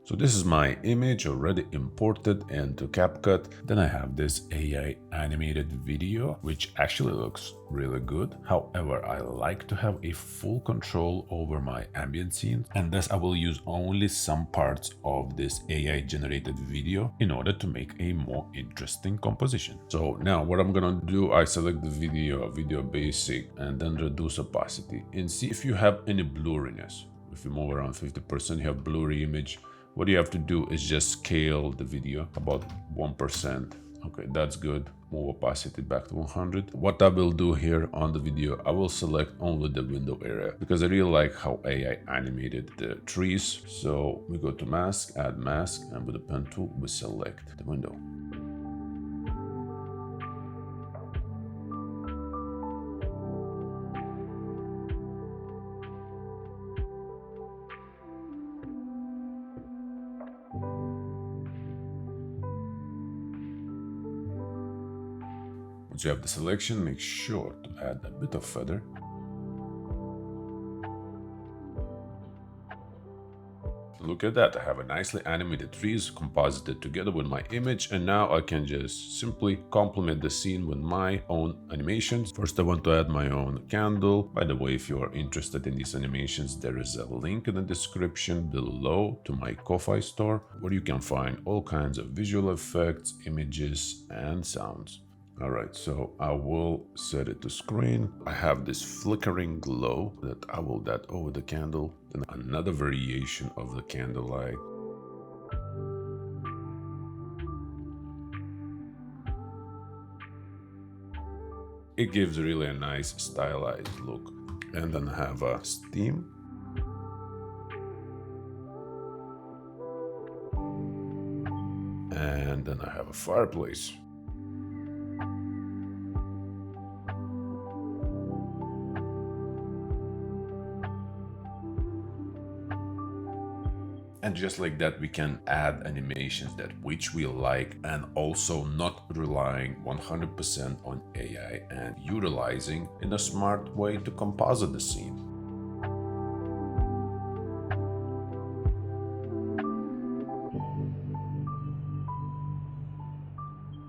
So this is my image already imported into CapCut. Then I have this AI animated video, which actually looks really good. However, I like to have a full control over my ambient scenes, and thus I will use only some parts of this AI generated video in order to make a more interesting composition. So now what I'm gonna do, I select the video basic, and then reduce opacity and see if you have any blurriness. If you move around 50%, you have blurry image. What you have to do is just scale the video about 1%. Okay, that's good. Move opacity back to 100. What I will do here on the video, I will select only the window area because I really like how AI animated the trees. So we go to mask, add mask, and with the pen tool, we select the window. Once you have the selection, make sure to add a bit of feather. Look at that, I have a nicely animated trees composited together with my image, and now I can just simply complement the scene with my own animations. First, I want to add my own candle. By the way, if you are interested in these animations, there is a link in the description below to my Ko-Fi store, where you can find all kinds of visual effects, images, and sounds. Alright, so I will set it to screen. I have this flickering glow that I will add over the candle. Then another variation of the candlelight. It gives really a nice stylized look. And then I have a steam. And then I have a fireplace. And just like that, we can add animations that which we like, and also not relying 100% on AI and utilizing in a smart way to composite the scene.